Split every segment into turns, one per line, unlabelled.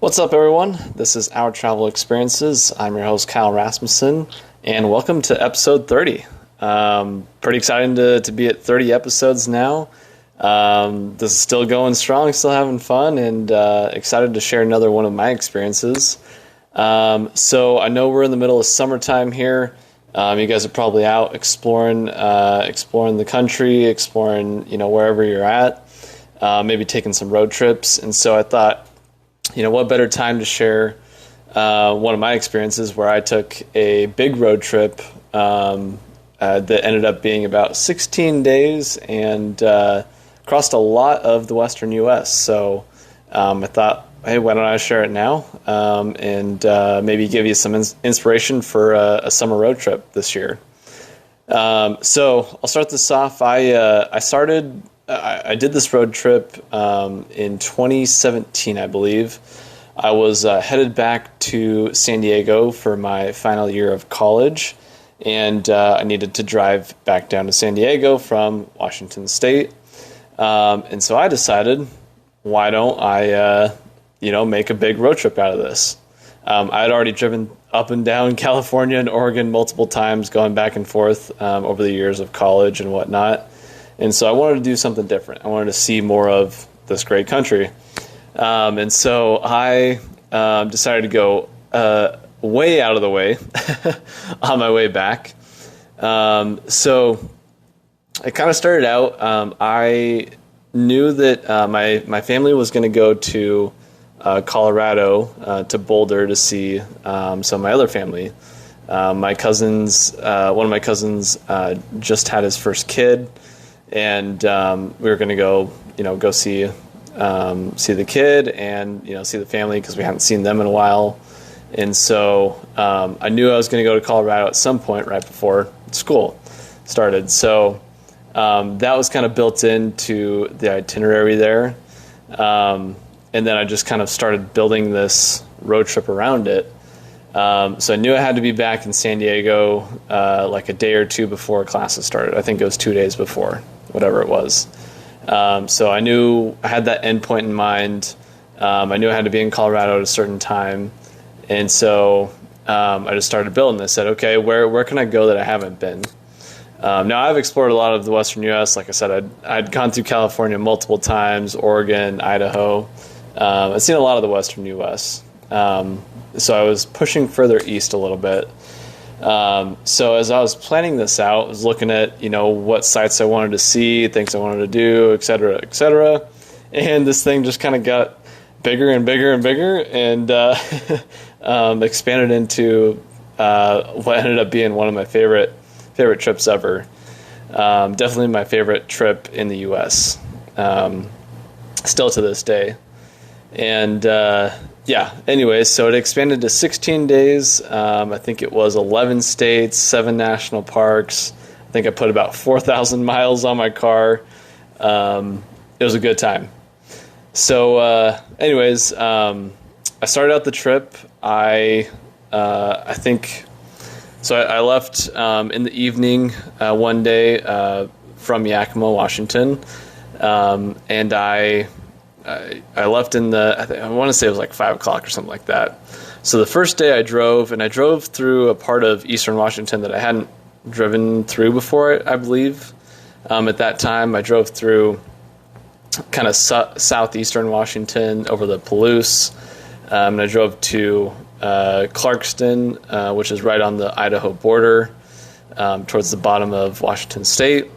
What's up, everyone? This is Our Travel Experiences. I'm your host, Kyle Rasmussen, and welcome to episode 30. Pretty exciting to be at 30 episodes now. This is still going strong, still having fun, and excited to share another one of my experiences. So I know we're in the middle of summertime here. You guys are probably out exploring the country, exploring, wherever you're at, maybe taking some road trips. And so I thought, what better time to share one of my experiences where I took a big road trip that ended up being about 16 days and crossed a lot of the western U.S. So I thought, hey, why don't I share it now and maybe give you some inspiration for a summer road trip this year. So I'll start this off. I did this road trip in 2017, I believe. I was headed back to San Diego for my final year of college, and I needed to drive back down to San Diego from Washington State. And so I decided, why don't I, make a big road trip out of this? I had already driven up and down California and Oregon multiple times, going back and forth over the years of college and whatnot. And so I wanted to do something different. I wanted to see more of this great country. And so I decided to go way out of the way on my way back. So it kind of started out, I knew that my family was going to go to Colorado, to Boulder, to see some of my other family. My cousins, one of my cousins just had his first kid. And we were going to go see the kid and, see the family because we hadn't seen them in a while. And so I knew I was going to go to Colorado at some point right before school started. So that was kind of built into the itinerary there. And then I just kind of started building this road trip around it. So I knew I had to be back in San Diego like a day or two before classes started. I think it was 2 days before, whatever it was. So I knew I had that endpoint in mind. I knew I had to be in Colorado at a certain time. And so I just started building this. I said, okay, where can I go that I haven't been? Now, I've explored a lot of the western U.S. Like I said, I'd gone through California multiple times, Oregon, Idaho. I've seen a lot of the western U.S., so I was pushing further east a little bit. So as I was planning this out, I was looking at, what sites I wanted to see, things I wanted to do, et cetera, et cetera. And this thing just kind of got bigger and bigger and bigger and expanded into what ended up being one of my favorite trips ever. Definitely my favorite trip in the U.S., still to this day. And anyways, so it expanded to 16 days. I think it was 11 states, 7 national parks. I think I put about 4,000 miles on my car. It was a good time. So anyways, I started out the trip. I left in the evening one day from Yakima, Washington, and I left I want to say it was like 5 o'clock or something like that. So the first day I drove through a part of eastern Washington that I hadn't driven through before, I believe. At that time, I drove through kind of southeastern Washington over the Palouse, and I drove to Clarkston, which is right on the Idaho border, towards the bottom of Washington State.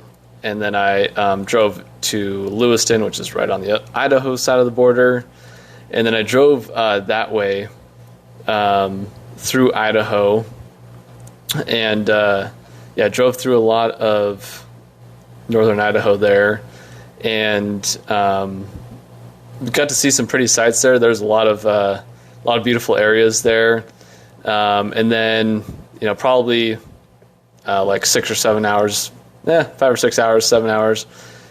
And then I drove to Lewiston, which is right on the Idaho side of the border. And then I drove that way through Idaho. And I drove through a lot of northern Idaho there. And got to see some pretty sights there. There's a lot of beautiful areas there. And then, probably like 6 or 7 hours, 5 or 6 hours, 7 hours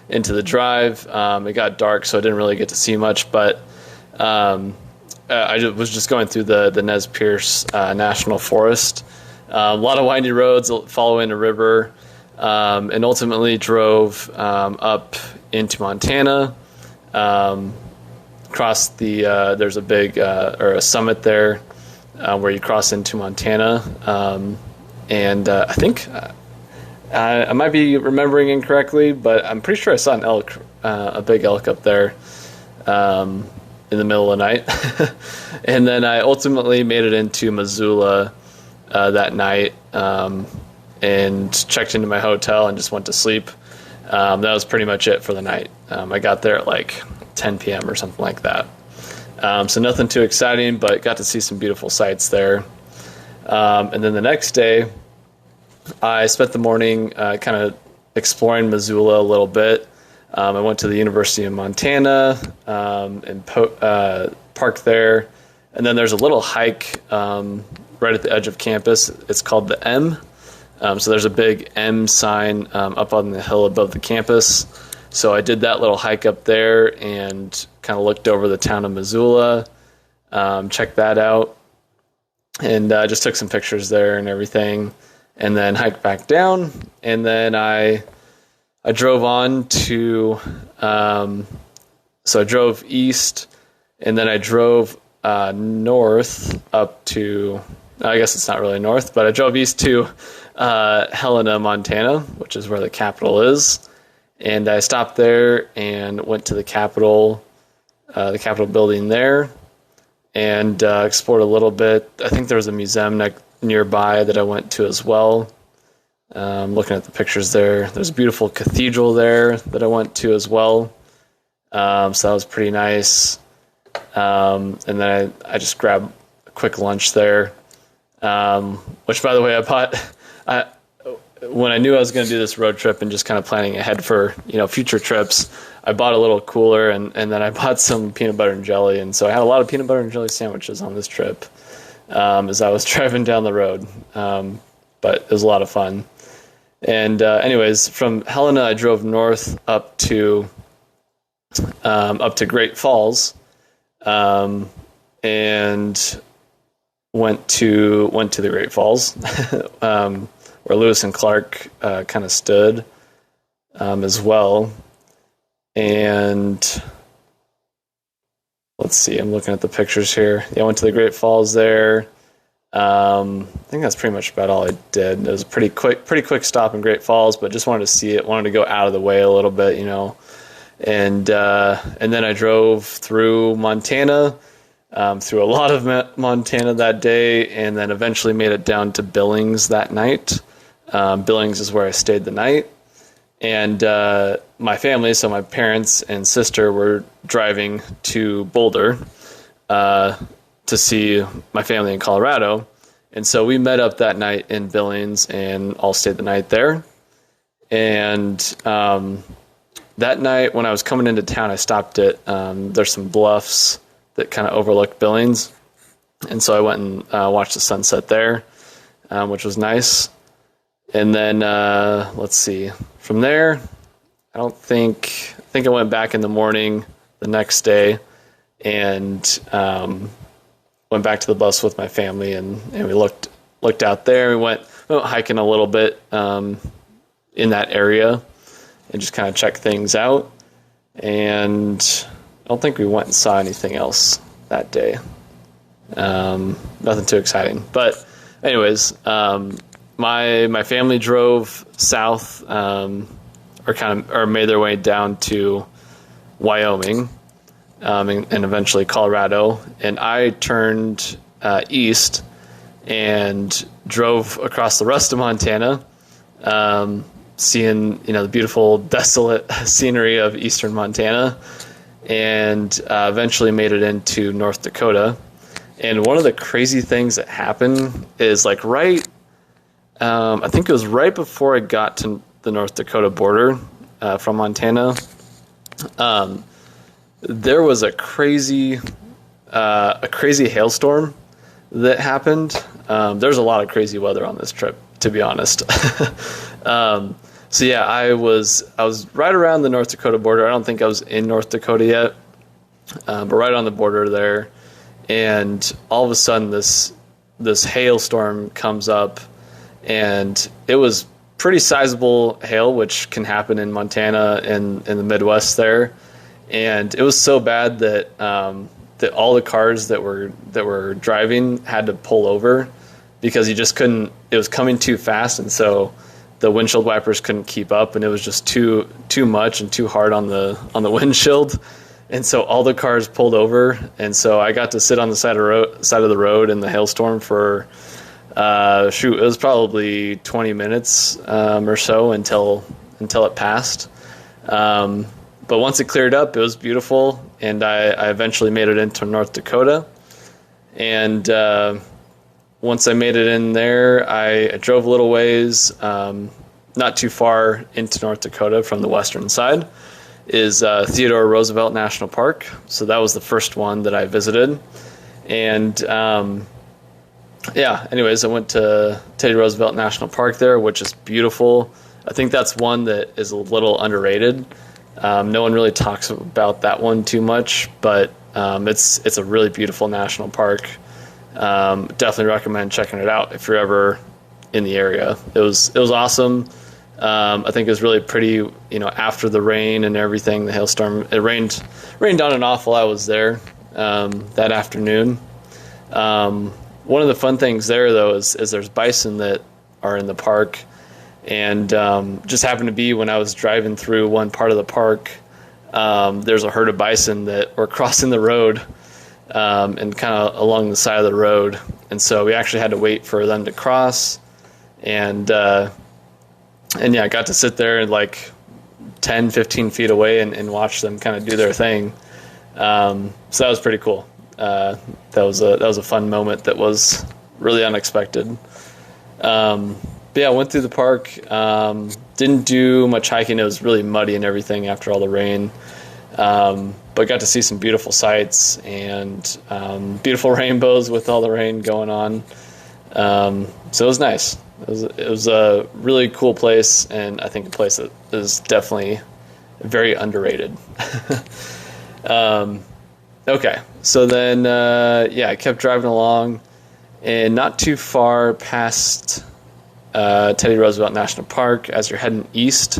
into the drive. It got dark, so I didn't really get to see much, but I was just going through the Nez Perce National Forest. A lot of windy roads following a river, and ultimately drove up into Montana, cross the there's a big or a summit there where you cross into Montana, and I think I might be remembering incorrectly, but I'm pretty sure I saw an elk, a big elk up there in the middle of the night. And then I ultimately made it into Missoula that night, and checked into my hotel and just went to sleep. That was pretty much it for the night. I got there at like 10 p.m. or something like that. So nothing too exciting, but got to see some beautiful sights there. And then the next day, I spent the morning kind of exploring Missoula a little bit. I went to the University of Montana and parked there. And then there's a little hike right at the edge of campus. It's called the M. So there's a big M sign up on the hill above the campus. So I did that little hike up there and kind of looked over the town of Missoula, checked that out, and just took some pictures there and everything, and then hiked back down. And then I drove on to, so I drove east, and then I drove north up to, I guess it's not really north, but I drove east to Helena, Montana, which is where the Capitol is. And I stopped there and went to the Capitol building there, and explored a little bit. I think there was a museum nearby that I went to as well. Looking at the pictures there, there's a beautiful cathedral there that I went to as well. So that was pretty nice. And then I just grabbed a quick lunch there, which, by the way, I bought. When I knew I was going to do this road trip and just kind of planning ahead for, future trips, I bought a little cooler, and then I bought some peanut butter and jelly. And so I had a lot of peanut butter and jelly sandwiches on this trip as I was driving down the road. But it was a lot of fun. And anyways, from Helena, I drove north up to Great Falls, and went to the Great Falls, where Lewis and Clark kind of stood as well. And let's see, I'm looking at the pictures here. Yeah, I went to the Great Falls there. I think that's pretty much about all I did. It was a pretty quick stop in Great Falls, but just wanted to see it, wanted to go out of the way a little bit, And then I drove through Montana, through a lot of Montana that day, and then eventually made it down to Billings that night. Billings is where I stayed the night. And my family, so my parents and sister, were driving to Boulder to see my family in Colorado. And so we met up that night in Billings and all stayed the night there. And that night when I was coming into town, I stopped at, there's some bluffs that kind of overlooked Billings. And so I went and watched the sunset there, which was nice. And then, let's see, from there, I think I went back in the morning the next day and went back to the bus with my family, and we looked out there. We went hiking a little bit in that area and just kind of checked things out. And I don't think we went and saw anything else that day. Nothing too exciting. But anyways, my family drove south, or made their way down to Wyoming, and eventually Colorado. And I turned east and drove across the rest of Montana, seeing the beautiful, desolate scenery of eastern Montana, and eventually made it into North Dakota. And one of the crazy things that happened is I think it was right before I got to the North Dakota border from Montana. There was a crazy hailstorm that happened. There's a lot of crazy weather on this trip, to be honest. So yeah, I was right around the North Dakota border. I don't think I was in North Dakota yet, but right on the border there. And all of a sudden, this hailstorm comes up, and it was pretty sizable hail, which can happen in Montana and in the Midwest there. and it was so bad that that all the cars that were driving had to pull over because you just couldn't. It was coming too fast, and so the windshield wipers couldn't keep up, and it was just too much and too hard on the windshield. And so all the cars pulled over, and so I got to sit on the side of the road in the hailstorm for it was probably 20 minutes or so until it passed. But once it cleared up, it was beautiful, and I eventually made it into North Dakota. And once I made it in there, I drove a little ways, not too far into North Dakota from the western side, is Theodore Roosevelt National Park. So that was the first one that I visited. And anyways, I went to Teddy Roosevelt National Park there, which is beautiful. I think that's one that is a little underrated. No one really talks about that one too much, but it's a really beautiful national park. Definitely recommend checking it out if you're ever in the area. It was awesome. I think it was really pretty, after the rain and everything, the hailstorm. It rained on and off while I was there that afternoon. One of the fun things there, though, is there's bison that are in the park. And just happened to be when I was driving through one part of the park, there's a herd of bison that were crossing the road and kind of along the side of the road. And so we actually had to wait for them to cross. And I got to sit there and like 10, 15 feet away and watch them kind of do their thing. So that was pretty cool. That was a fun moment that was really unexpected. But yeah, I went through the park, didn't do much hiking. It was really muddy and everything after all the rain. But got to see some beautiful sights and beautiful rainbows with all the rain going on. So it was nice. It was a really cool place, and I think a place that is definitely very underrated. Okay, so then, I kept driving along, and not too far past Teddy Roosevelt National Park, as you're heading east,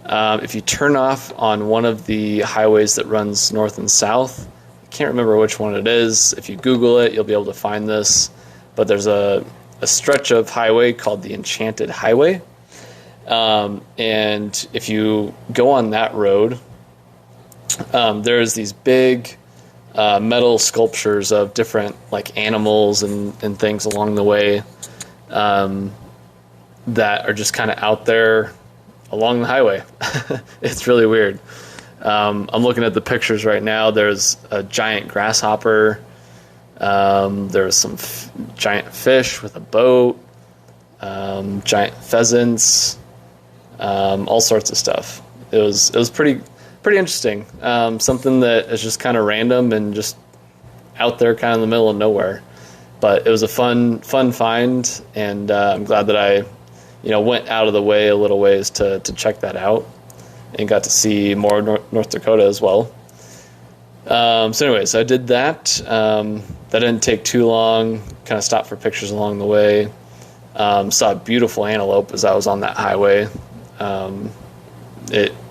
if you turn off on one of the highways that runs north and south, I can't remember which one it is. If you Google it, you'll be able to find this. But there's a stretch of highway called the Enchanted Highway. And if you go on that road, there's these big metal sculptures of different like animals and things along the way that are just kind of out there along the highway. It's really weird. I'm looking at the pictures right now. There's a giant grasshopper. There's some giant fish with a boat, giant pheasants, all sorts of stuff. It was pretty interesting. Something that is just kind of random and just out there kind of in the middle of nowhere. But it was a fun find, and I'm glad that I went out of the way a little ways to check that out and got to see more North Dakota as well. So anyways, I did that. That didn't take too long. Kind of stopped for pictures along the way. Saw a beautiful antelope as I was on that highway. I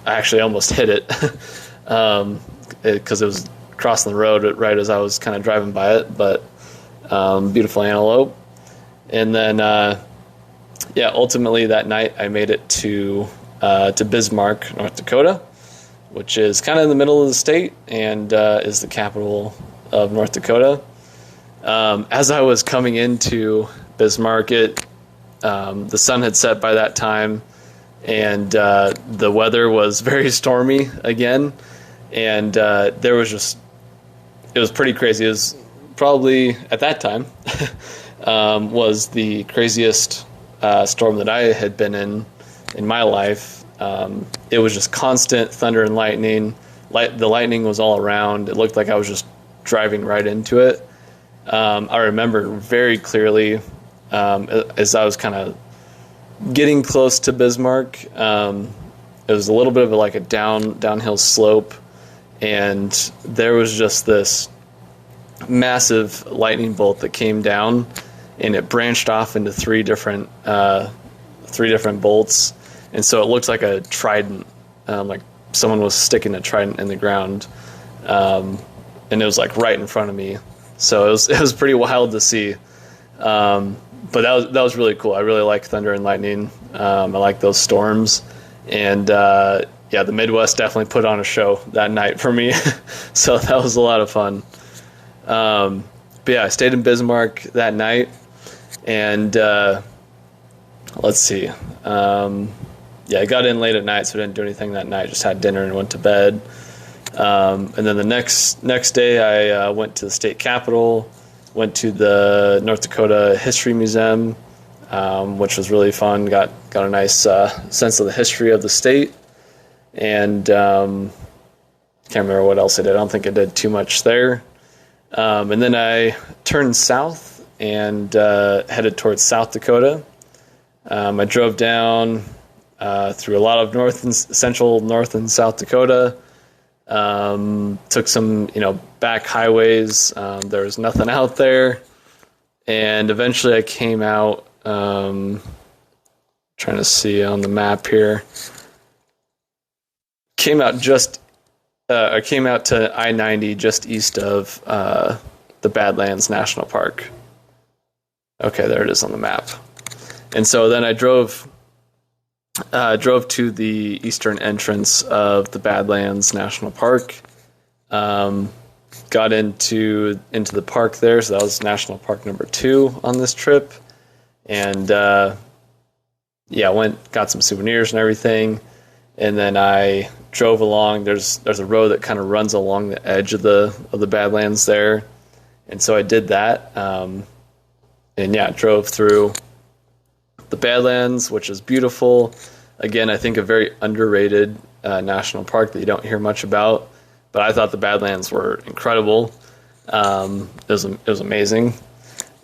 actually almost hit it because it was crossing the road right as I was kind of driving by it. But beautiful antelope. And then ultimately that night I made it to Bismarck, North Dakota, which is kind of in the middle of the state and is the capital of North Dakota. As I was coming into Bismarck, the sun had set by that time, and the weather was very stormy again, and it was pretty crazy. It was probably, at that time, was the craziest storm that I had been in my life. It was just constant thunder and lightning. The lightning was all around. It looked like I was just driving right into it. I remember very clearly as I was kind of getting close to Bismarck. It was a little bit of a downhill slope, and there was just this massive lightning bolt that came down, and it branched off into three different bolts, and so it looked like a trident, like someone was sticking a trident in the ground, and it was like right in front of me. So it was pretty wild to see. But that was really cool. I really like thunder and lightning. I like those storms, and yeah, the Midwest definitely put on a show that night for me. So that was a lot of fun. But yeah, I stayed in Bismarck that night, and let's see. Yeah, I got in late at night, so I didn't do anything that night. Just had dinner and went to bed. And then the next day, I went to the state capitol, went to the North Dakota History Museum, which was really fun. Got a nice sense of the history of the state. And can't remember what else I did. I don't think I did too much there. And then I turned south and headed towards South Dakota. I drove down through a lot of central North and South Dakota. Took some, back highways. There was nothing out there. And eventually I came out, trying to see on the map here. Came out to I-90 just east of the Badlands National Park. Okay, there it is on the map. And so then I drove to the eastern entrance of the Badlands National Park. Got into the park there, so that was National Park number 2 on this trip. And got some souvenirs and everything. And then I drove along. There's a road that kind of runs along the edge of the Badlands there, and so I did that. Drove through the Badlands, which is beautiful. Again, I think a very underrated national park that you don't hear much about. But I thought the Badlands were incredible. It was amazing.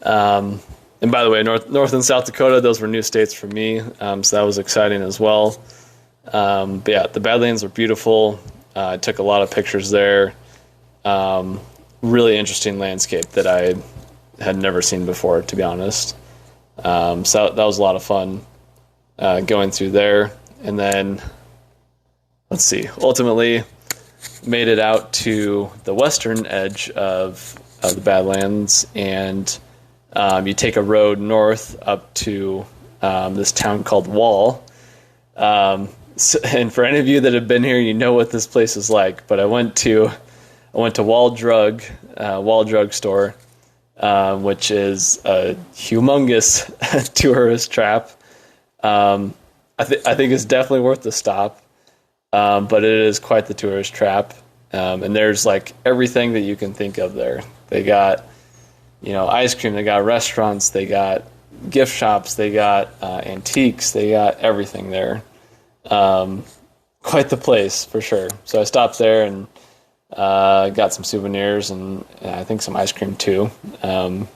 And by the way, North and South Dakota, those were new states for me, so that was exciting as well. But yeah, the Badlands were beautiful. I took a lot of pictures there. Really interesting landscape that I had never seen before, to be honest. So that was a lot of fun going through there. And then, let's see, ultimately made it out to the western edge of the Badlands, and you take a road north up to this town called Wall. And for any of you that have been here, you know what this place is like. But I went to Wall Drug Store, which is a humongous tourist trap. I think it's definitely worth the stop, but it is quite the tourist trap. And there's like everything that you can think of there. They got, ice cream. They got restaurants. They got gift shops. They got antiques. They got everything there. Quite the place for sure. So I stopped there and got some souvenirs and I think some ice cream too, and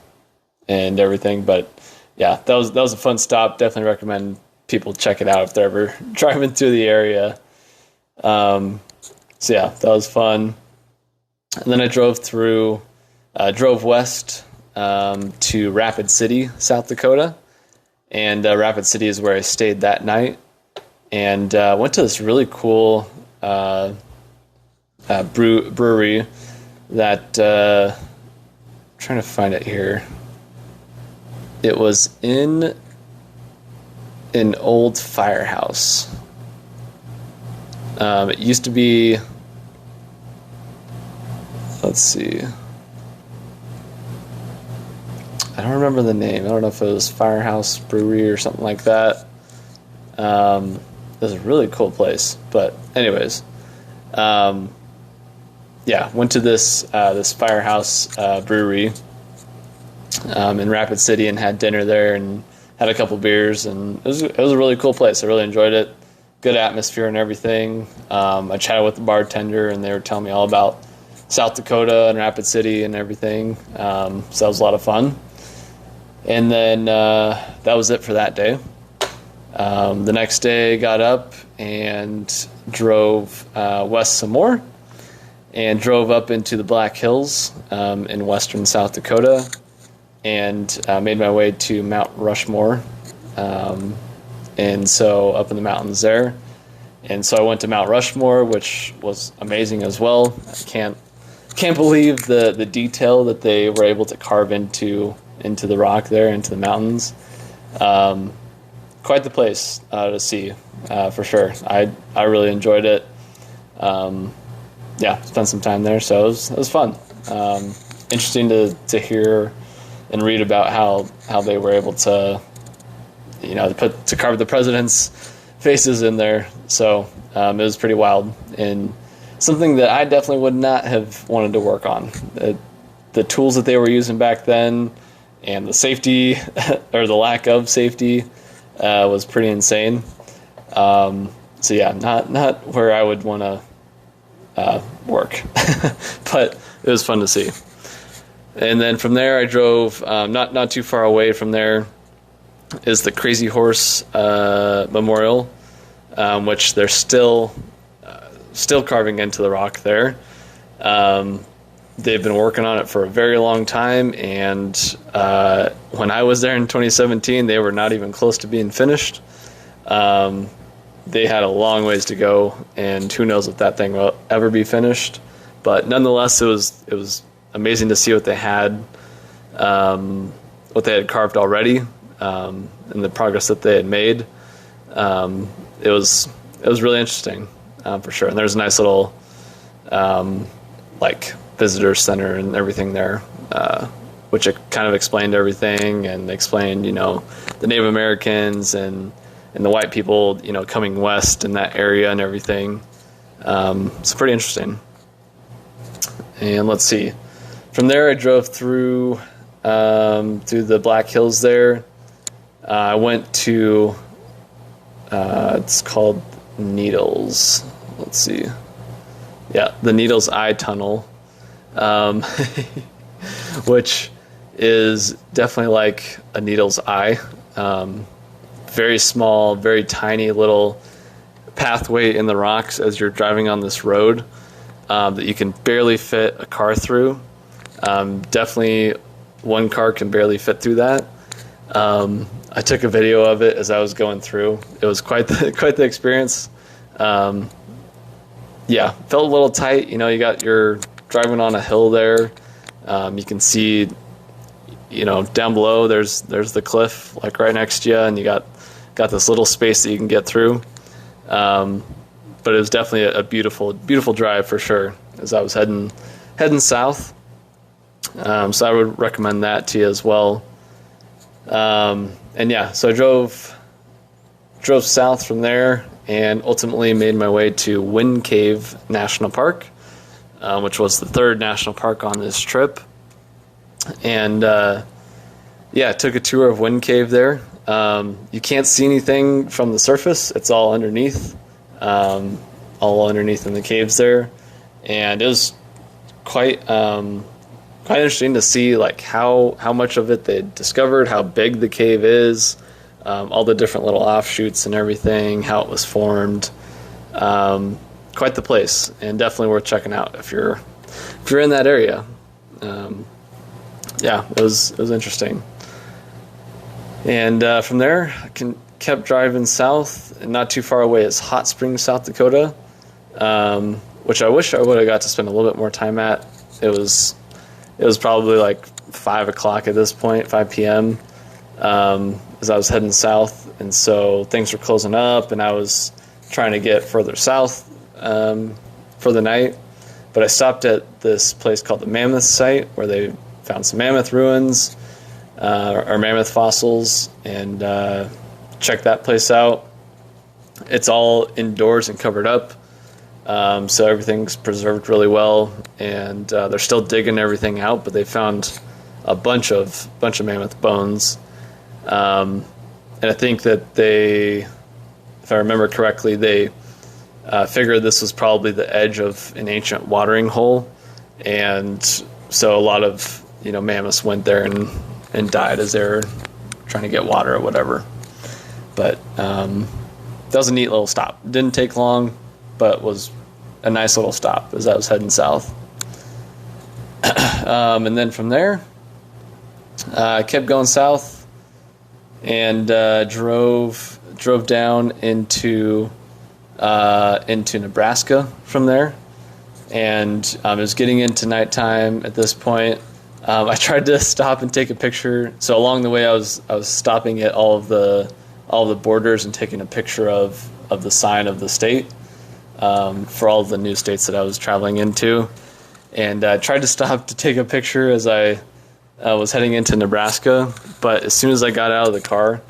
everything. But yeah, that was a fun stop. Definitely recommend people check it out if they're ever driving through the area. So yeah, that was fun. And then I drove west to Rapid City, South Dakota, and Rapid City is where I stayed that night. And went to this really cool brewery that I'm trying to find it here. It was in an old firehouse. It used to be, let's see, I don't remember the name. I don't know if it was Firehouse Brewery or something like that. It was a really cool place, but anyways, went to this Firehouse brewery in Rapid City and had dinner there and had a couple beers, and it was a really cool place. I really enjoyed it. Good atmosphere and everything. I chatted with the bartender, and they were telling me all about South Dakota and Rapid City and everything. So that was a lot of fun. And then that was it for that day. The next day, got up and drove west some more, and drove up into the Black Hills in western South Dakota, and made my way to Mount Rushmore. And so up in the mountains there, And so I went to Mount Rushmore, which was amazing as well. I can't believe the detail that they were able to carve into the rock there, into the mountains. Quite the place to see, for sure. I really enjoyed it. Spent some time there, so it was fun. Interesting to hear and read about how they were able to, to carve the president's faces in there. So it was pretty wild, and something that I definitely would not have wanted to work on. The tools that they were using back then, and the safety or the lack of safety was pretty insane. So yeah, not where I would want to work, but it was fun to see. And then from there, I drove not too far away from there is the Crazy Horse Memorial, which they're still carving into the rock there. They've been working on it for a very long time, and when I was there in 2017, they were not even close to being finished. They had a long ways to go, and who knows if that thing will ever be finished. But nonetheless, it was amazing to see what they had carved already, and the progress that they had made. It was really interesting, for sure. And there's a nice little visitor center and everything there, which it kind of explained everything and explained, the Native Americans and the white people, coming west in that area and everything. It's pretty interesting. And let's see. From there, I drove through the Black Hills there. I went to, it's called Needles. Let's see. Yeah, the Needles Eye Tunnel, which is definitely like a needle's eye. Very small, very tiny little pathway in the rocks as you're driving on this road that you can barely fit a car through. Definitely one car can barely fit through that. I took a video of it as I was going through. It was quite the experience. Felt a little tight. You're driving on a hill there. You can see, down below there's the cliff like right next to you, and you got this little space that you can get through. But it was definitely a beautiful drive for sure as I was heading south. So I would recommend that to you as well. So I drove south from there and ultimately made my way to Wind Cave National Park, which was the third national park on this trip. And took a tour of Wind Cave there. You can't see anything from the surface. It's all underneath in the caves there. And it was quite interesting to see how much of it they discovered, how big the cave is, all the different little offshoots and everything, how it was formed. Quite the place, and definitely worth checking out if you're in that area. It was interesting. And from there, I kept driving south, and not too far away is Hot Springs, South Dakota, which I wish I would have got to spend a little bit more time at. It was probably 5 o'clock at this point, 5 p.m., as I was heading south, and so things were closing up, and I was trying to get further south for the night. But I stopped at this place called the Mammoth Site, where they found some mammoth ruins, or mammoth fossils, and checked that place out. It's all indoors and covered up. So everything's preserved really well, and they're still digging everything out, but they found a bunch of mammoth bones. And I think that they, if I remember correctly, they figured this was probably the edge of an ancient watering hole, and so a lot of mammoths went there and died as they were trying to get water or whatever. But that was a neat little stop. Didn't take long, but was a nice little stop as I was heading south. And then from there, I kept going south and drove down into into Nebraska from there. And it was getting into nighttime at this point. I tried to stop and take a picture. So along the way, I was stopping at all of the borders and taking a picture of the sign of the state for all of the new states that I was traveling into. And I tried to stop to take a picture as I was heading into Nebraska. But as soon as I got out of the car,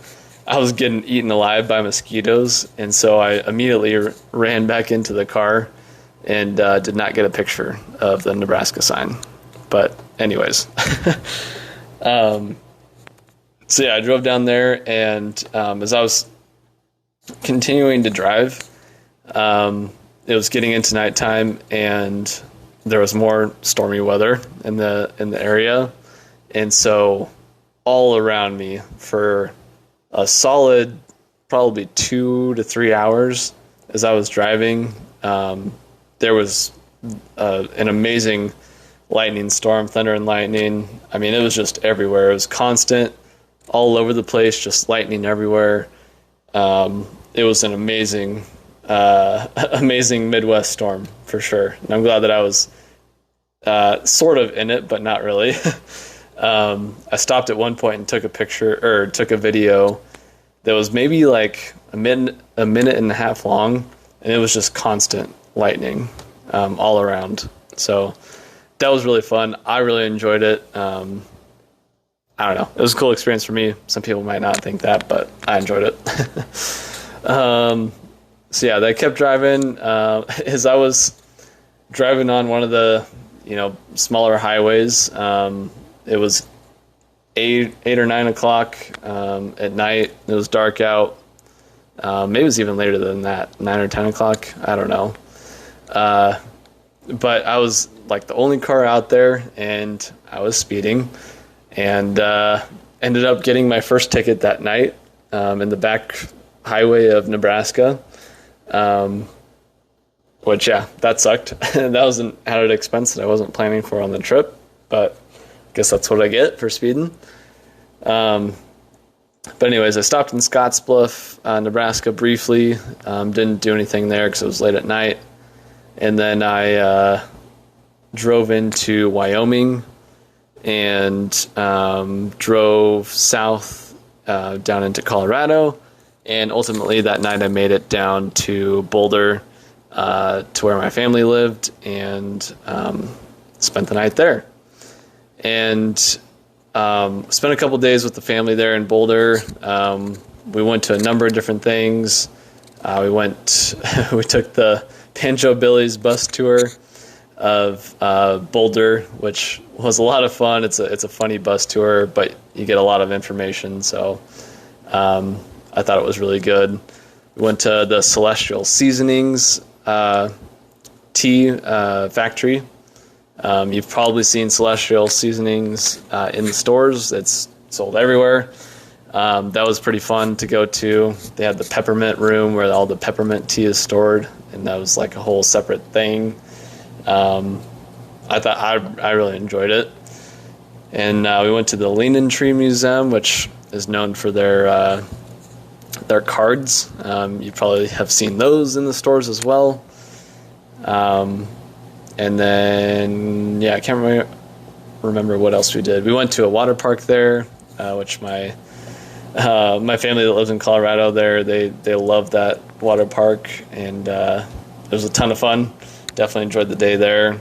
I was getting eaten alive by mosquitoes. And so I immediately ran back into the car and did not get a picture of the Nebraska sign. But anyways, so yeah, I drove down there, and as I was continuing to drive, it was getting into nighttime, and there was more stormy weather in the area, and so all around me for a solid probably 2 to 3 hours as I was driving, there was an amazing lightning storm, thunder and lightning. I mean, it was just everywhere. It was constant, all over the place, just lightning everywhere. It was an amazing Midwest storm for sure. And I'm glad that I was sort of in it, but not really. I stopped at one point and took a video that was maybe like a minute and a half long, and it was just constant lightning all around. So that was really fun. I really enjoyed it. I don't know. It was a cool experience for me. Some people might not think that, but I enjoyed it. So yeah, they kept driving. As I was driving on one of the, smaller highways, it was 8 or 9 o'clock at night. It was dark out. Maybe it was even later than that, 9 or 10 o'clock. I don't know. But I was like the only car out there, and I was speeding, and ended up getting my first ticket that night in the back highway of Nebraska, which, yeah, that sucked. That was an added expense that I wasn't planning for on the trip, but I guess that's what I get for speeding. But anyways, I stopped in Scottsbluff, Nebraska briefly. Didn't do anything there because it was late at night. And then I drove into Wyoming and drove south down into Colorado. And ultimately that night I made it down to Boulder to where my family lived, and spent the night there. And spent a couple days with the family there in Boulder. We went to a number of different things. We took the Pancho Billy's bus tour of Boulder, which was a lot of fun. It's a funny bus tour, but you get a lot of information. So I thought it was really good. We went to the Celestial Seasonings tea factory. You've probably seen Celestial Seasonings in the stores. It's sold everywhere. That was pretty fun to go to. They had the peppermint room where all the peppermint tea is stored, and that was like a whole separate thing. I really enjoyed it. And we went to the Leanin' Tree Museum, which is known for their cards. You probably have seen those in the stores as well. And then, yeah, I can't remember what else we did. We went to a water park there, which my family that lives in Colorado there, they love that water park, and it was a ton of fun. Definitely enjoyed the day there.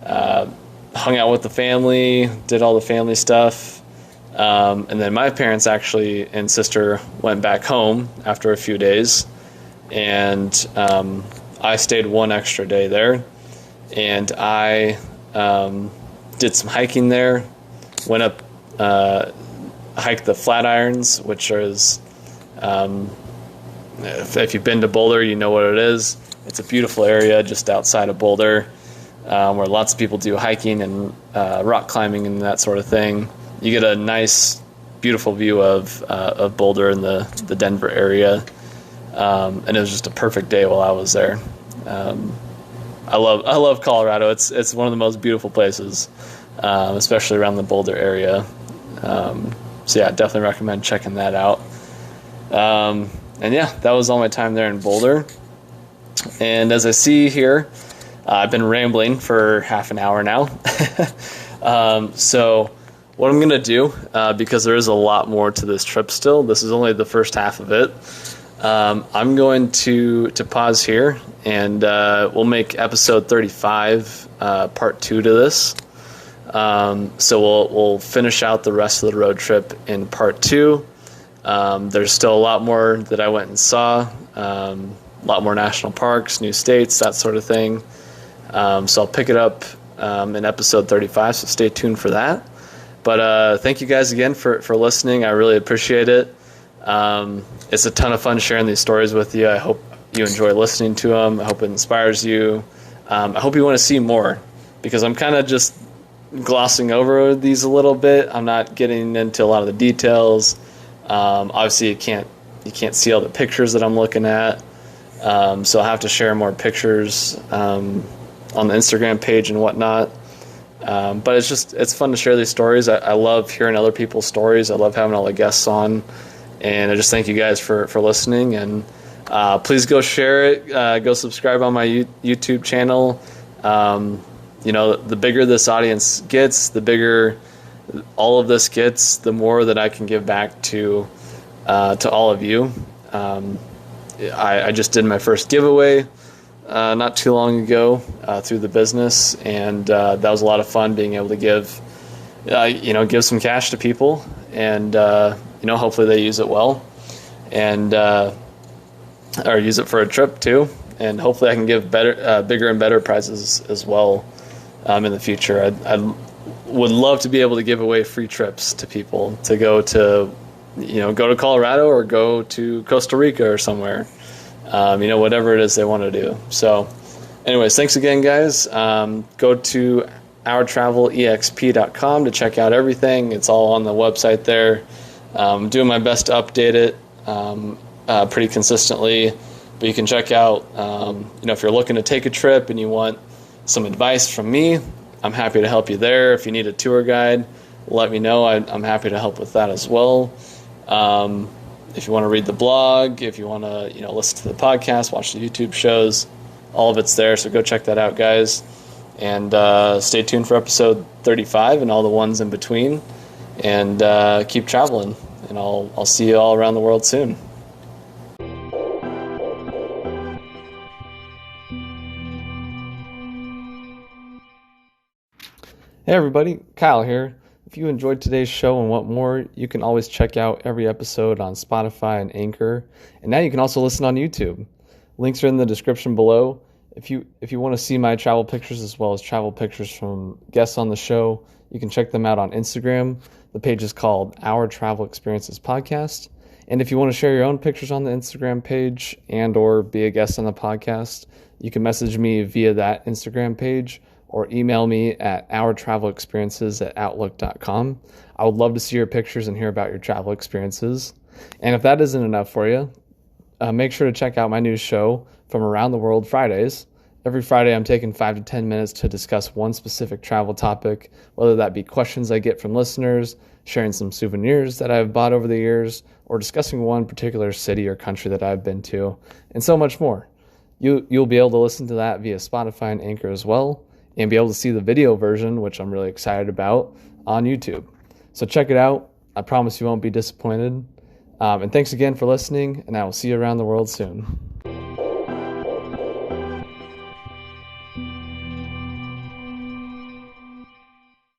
Hung out with the family, did all the family stuff. And then my parents actually and sister went back home after a few days, and I stayed one extra day there, and I did some hiking there. Went up, hiked the Flatirons, which is, if you've been to Boulder, you know what it is. It's a beautiful area just outside of Boulder, where lots of people do hiking and rock climbing and that sort of thing. You get a nice, beautiful view of Boulder and the Denver area, and it was just a perfect day while I was there. I love Colorado. It's one of the most beautiful places, especially around the Boulder area. So yeah, definitely recommend checking that out. And yeah, that was all my time there in Boulder. And as I see here, I've been rambling for half an hour now. So what I'm going to do, because there is a lot more to this trip still, this is only the first half of it. I'm going to pause here, and we'll make episode 35 part 2 to this. So we'll finish out the rest of the road trip in part 2. There's still a lot more that I went and saw, a lot more national parks, new states, that sort of thing. So I'll pick it up in episode 35, so stay tuned for that. But thank you guys again for listening. I really appreciate it. It's a ton of fun sharing these stories with you. I hope you enjoy listening to them. I hope it inspires you. I hope you want to see more, because I'm kind of just glossing over these a little bit. I'm not getting into a lot of the details. Obviously, you can't see all the pictures that I'm looking at. So I'll have to share more pictures on the Instagram page and whatnot. But it's fun to share these stories. I love hearing other people's stories. I love having all the guests on. And I just thank you guys for listening. And please go share it. Go subscribe on my YouTube channel. The bigger this audience gets, the bigger all of this gets, the more that I can give back to all of you. I just did my first giveaway not too long ago through the business, and that was a lot of fun being able to give some cash to people, and hopefully they use it well, and or use it for a trip too, and hopefully I can give bigger and better prizes as well in the future. I would love to be able to give away free trips to people to go to Colorado or go to Costa Rica or somewhere, whatever it is they want to do. So anyways, thanks again, guys. Go to ourtravelexp.com to check out everything. It's all on the website there. I'm doing my best to update it pretty consistently, but you can check out, if you're looking to take a trip and you want some advice from me, I'm happy to help you there. If you need a tour guide, let me know. I'm happy to help with that as well. If you want to read the blog, if you want to, listen to the podcast, watch the YouTube shows, all of it's there. So go check that out, guys. And stay tuned for episode 35 and all the ones in between. And keep traveling. And I'll see you all around the world soon. Hey everybody, Kyle here. If you enjoyed today's show and want more, you can always check out every episode on Spotify and Anchor. And now you can also listen on YouTube. Links are in the description below. If you want to see my travel pictures as well as travel pictures from guests on the show, you can check them out on Instagram. The page is called Our Travel Experiences Podcast. And if you want to share your own pictures on the Instagram page and or be a guest on the podcast, you can message me via that Instagram page or email me at ourtravelexperiences@outlook.com. I would love to see your pictures and hear about your travel experiences. And if that isn't enough for you, make sure to check out my new show, From Around the World Fridays. Every Friday, I'm taking 5 to 10 minutes to discuss one specific travel topic, whether that be questions I get from listeners, sharing some souvenirs that I've bought over the years, or discussing one particular city or country that I've been to, and so much more. You'll be able to listen to that via Spotify and Anchor as well, and be able to see the video version, which I'm really excited about, on YouTube. So check it out. I promise you won't be disappointed. And thanks again for listening, and I will see you around the world soon.